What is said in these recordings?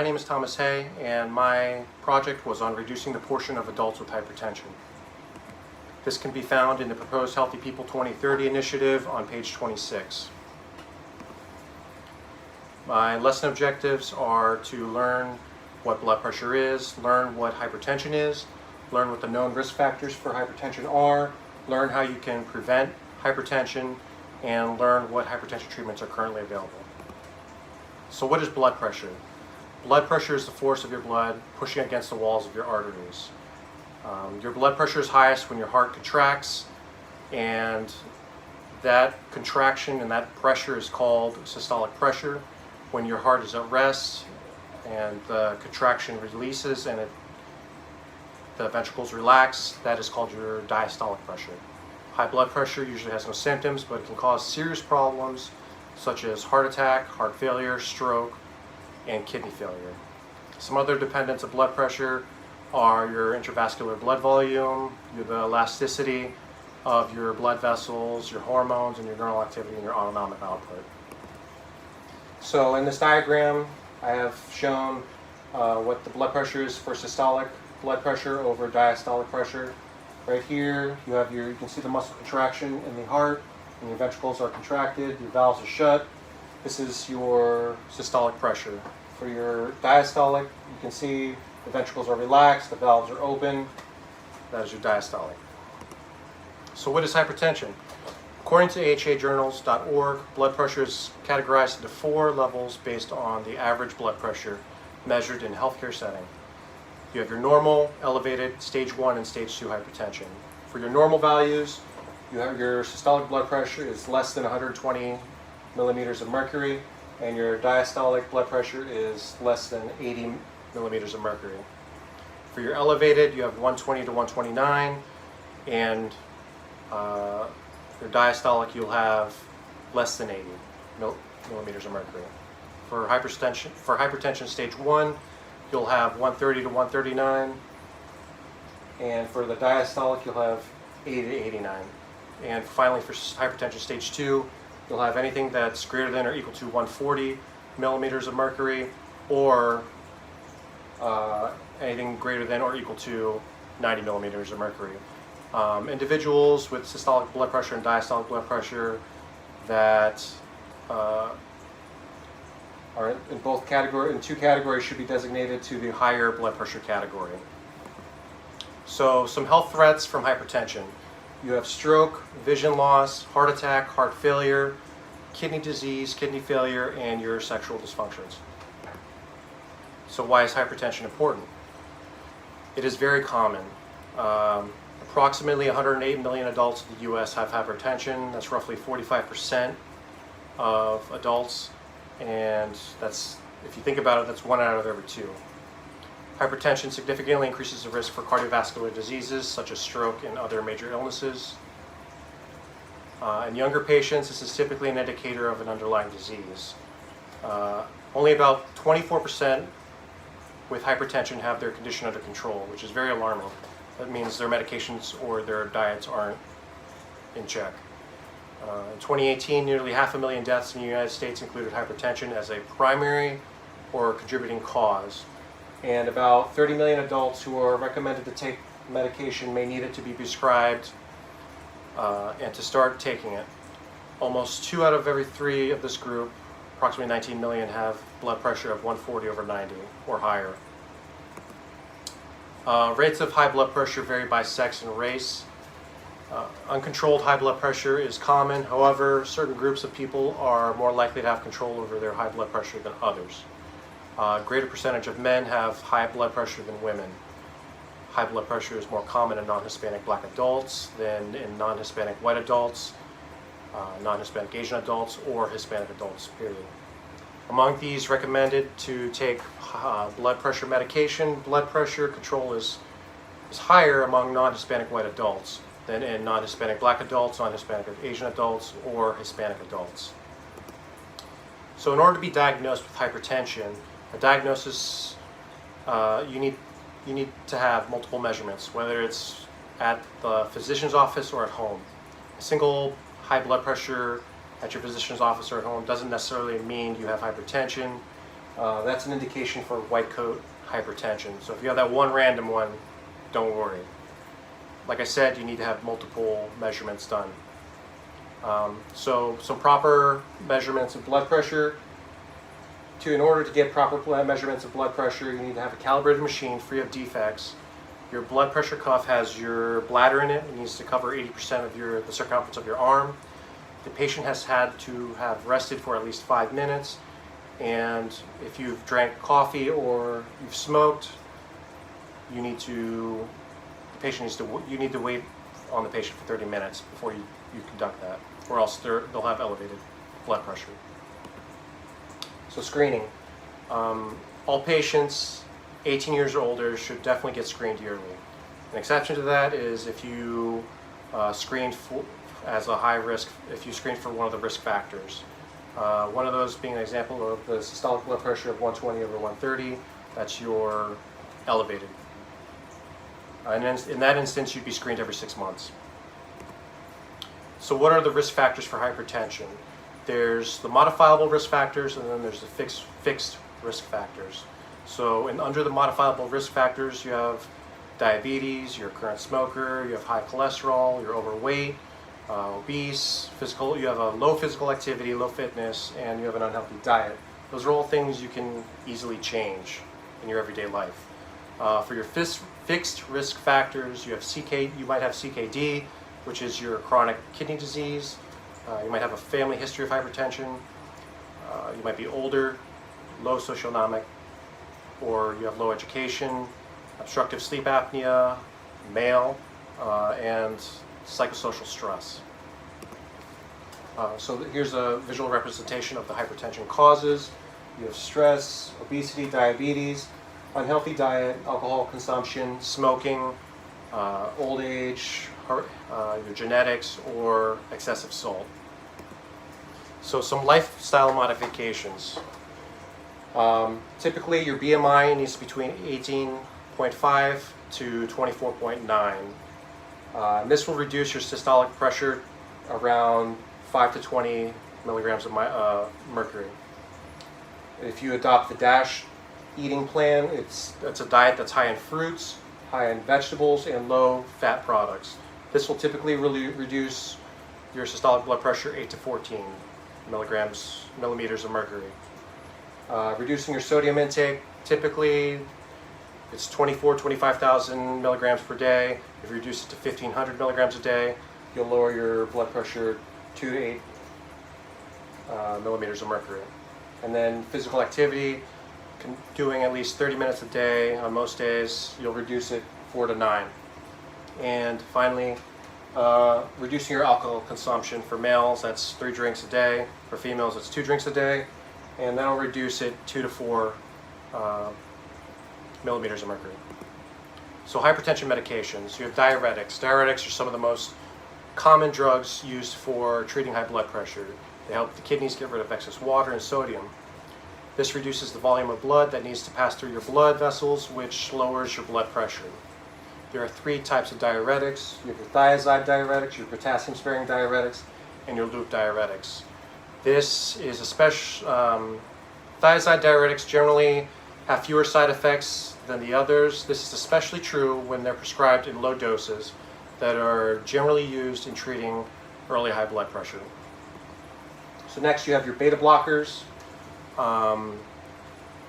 My name is Thomas Hay, and my project was on reducing the portion of adults with hypertension. This can be found in the proposed Healthy People 2030 initiative on page 26. My lesson objectives are to learn what blood pressure is, learn what hypertension is, learn what the known risk factors for hypertension are, learn how you can prevent hypertension, and learn what hypertension treatments are currently available. So what is blood pressure? Blood pressure is the force of your blood pushing against the walls of your arteries. Your blood pressure is highest when your heart contracts, and that contraction and that pressure is called systolic pressure. When your heart is at rest and the contraction releases and the ventricles relax, that is called your diastolic pressure. High blood pressure usually has no symptoms, but it can cause serious problems such as heart attack, heart failure, stroke, and kidney failure. Some other dependents of blood pressure are your intravascular blood volume, the elasticity of your blood vessels, your hormones, and your neural activity and your autonomic output. So in this diagram, I have shown what the blood pressure is for systolic blood pressure over diastolic pressure. Right here, you can see the muscle contraction in the heart, and your ventricles are contracted, your valves are shut. This is your systolic pressure. For your diastolic, you can see the ventricles are relaxed, the valves are open. That is your diastolic. So what is hypertension? According to AHAjournals.org, blood pressure is categorized into 4 levels based on the average blood pressure measured in a healthcare setting. You have your normal, elevated, stage 1, and stage 2 hypertension. For your normal values, your systolic blood pressure is less than 120 millimeters of mercury, and your diastolic blood pressure is less than 80 millimeters of mercury. For your elevated, you have 120 to 129, and your diastolic, you'll have less than 80 millimeters of mercury. For hypertension stage 1, you'll have 130 to 139, and for the diastolic, you'll have 80 to 89. And finally, for hypertension stage 2, you'll have anything that's greater than or equal to 140 millimeters of mercury, or anything greater than or equal to 90 millimeters of mercury. Individuals with systolic blood pressure and diastolic blood pressure that are in 2 categories should be designated to the higher blood pressure category. So some health threats from hypertension. You have stroke, vision loss, heart attack, heart failure, kidney disease, kidney failure, and your sexual dysfunctions. So why is hypertension important? It is very common. Approximately 108 million adults in the U.S. have hypertension. That's roughly 45% of adults, and that's, if you think about it, that's 1 out of every 2. Hypertension significantly increases the risk for cardiovascular diseases such as stroke and other major illnesses. In younger patients, this is typically an indicator of an underlying disease. Only about 24% with hypertension have their condition under control, which is very alarming. That means their medications or their diets aren't in check. In 2018, nearly 500,000 deaths in the United States included hypertension as a primary or contributing cause. And about 30 million adults who are recommended to take medication may need it to be prescribed and to start taking it. Almost 2 out of every 3 of this group, approximately 19 million, have blood pressure of 140/90 or higher. Rates of high blood pressure vary by sex and race. Uncontrolled high blood pressure is common. However, certain groups of people are more likely to have control over their high blood pressure than others. A greater percentage of men have high blood pressure than women. High blood pressure is more common in non-Hispanic Black adults than in non-Hispanic white adults, non-Hispanic Asian adults, or Hispanic adults, period. Among these recommended to take blood pressure medication, blood pressure control is higher among non-Hispanic white adults than in non-Hispanic Black adults, non-Hispanic Asian adults, or Hispanic adults. So in order to be diagnosed with hypertension, a diagnosis, you need to have multiple measurements, whether it's at the physician's office or at home. A single high blood pressure at your physician's office or at home doesn't necessarily mean you have hypertension. That's an indication for white coat hypertension. So if you have that one random one, don't worry. Like I said, you need to have multiple measurements done. So some proper measurements of blood pressure. In order to get proper measurements of blood pressure, you need to have a calibrated machine free of defects. Your blood pressure cuff has your bladder in it. It needs to cover 80% of the circumference of your arm. The patient has had to have rested for at least 5 minutes. And if you've drank coffee or you've smoked, you need to wait on the patient for 30 minutes before you conduct that, or else they'll have elevated blood pressure. So screening. All patients 18 years or older should definitely get screened yearly. An exception to that is if you screened as a high risk, if you screened for one of the risk factors. One of those being an example of the systolic blood pressure of 120 over 130, that's your elevated. And in that instance, you'd be screened every 6 months. So what are the risk factors for hypertension? There's the modifiable risk factors, and then there's the fixed risk factors. So under the modifiable risk factors, you have diabetes, you're a current smoker, you have high cholesterol, you're overweight, obese, you have a low physical activity, low fitness, and you have an unhealthy diet. Those are all things you can easily change in your everyday life. For your fixed risk factors, you might have CKD, which is your chronic kidney disease. You might have a family history of hypertension. You might be older, low socioeconomic, or you have low education, obstructive sleep apnea, male, and psychosocial stress. So here's a visual representation of the hypertension causes. You have stress, obesity, diabetes, unhealthy diet, alcohol consumption, smoking, old age, your genetics, or excessive salt. So some lifestyle modifications. Typically your BMI needs to be between 18.5 to 24.9. And this will reduce your systolic pressure around 5 to 20 milligrams of mercury. If you adopt the DASH eating plan, it's a diet that's high in fruits, high in vegetables, and low fat products. This will typically really reduce your systolic blood pressure 8 to 14 millimeters of mercury. Reducing your sodium intake, typically it's 25,000 milligrams per day. If you reduce it to 1,500 milligrams a day, you'll lower your blood pressure 2 to 8 millimeters of mercury. And then physical activity, doing at least 30 minutes a day on most days, you'll reduce it 4 to 9. And finally, reducing your alcohol consumption. For males, that's 3 drinks a day. For females, it's 2 drinks a day. And that'll reduce it 2 to 4 millimeters of mercury. So hypertension medications. You have diuretics. Diuretics are some of the most common drugs used for treating high blood pressure. They help the kidneys get rid of excess water and sodium. This reduces the volume of blood that needs to pass through your blood vessels, which lowers your blood pressure. There are 3 types of diuretics. You have your thiazide diuretics, your potassium-sparing diuretics, and your loop diuretics. This is a special. Thiazide diuretics generally have fewer side effects than the others. This is especially true when they're prescribed in low doses that are generally used in treating early high blood pressure. So next you have your beta blockers.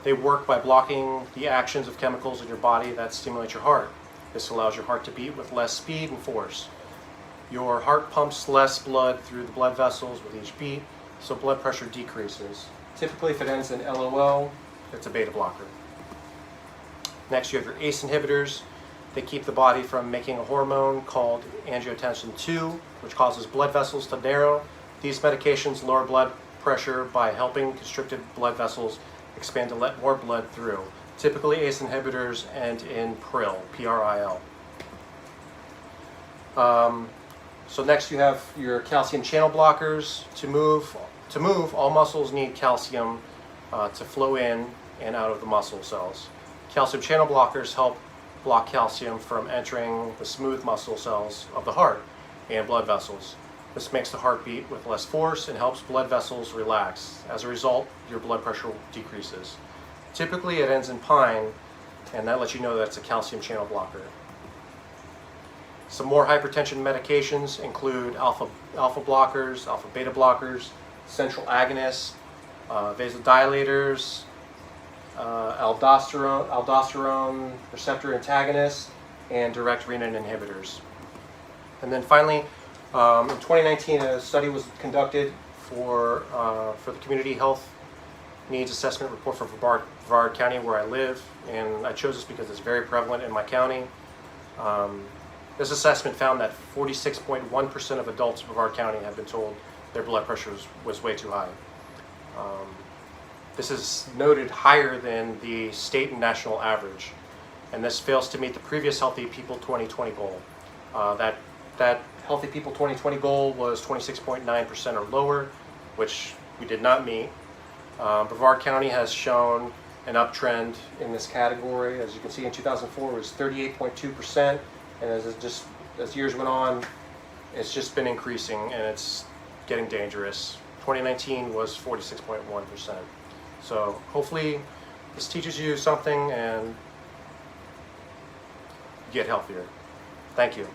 They work by blocking the actions of chemicals in your body that stimulate your heart. This allows your heart to beat with less speed and force. Your heart pumps less blood through the blood vessels with each beat, so blood pressure decreases. Typically, if it ends in LOL, it's a beta blocker. Next, you have your ACE inhibitors. They keep the body from making a hormone called angiotensin II, which causes blood vessels to narrow. These medications lower blood pressure by helping constricted blood vessels expand to let more blood through. Typically, ACE inhibitors end in PRIL, P-R-I-L. So next you have your calcium channel blockers. To move, all muscles need calcium to flow in and out of the muscle cells. Calcium channel blockers help block calcium from entering the smooth muscle cells of the heart and blood vessels. This makes the heart beat with less force and helps blood vessels relax. As a result, your blood pressure decreases. Typically it ends in pine, and that lets you know that it's a calcium channel blocker. Some more hypertension medications include alpha blockers, alpha beta blockers, central agonists, vasodilators, aldosterone receptor antagonists, and direct renin inhibitors. And then finally, in 2019, a study was conducted for the Community Health Needs Assessment Report for Brevard County, where I live, and I chose this because it's very prevalent in my county. This assessment found that 46.1% of adults in Brevard County have been told their blood pressure was way too high. This is noted higher than the state and national average, and this fails to meet the previous Healthy People 2020 goal. That Healthy People 2020 goal was 26.9% or lower, which we did not meet. Brevard County has shown an uptrend in this category. As you can see, in 2004 it was 38.2%, and as years went on, it's just been increasing, and it's getting dangerous. 2019 was 46.1%. So hopefully this teaches you something and you get healthier. Thank you.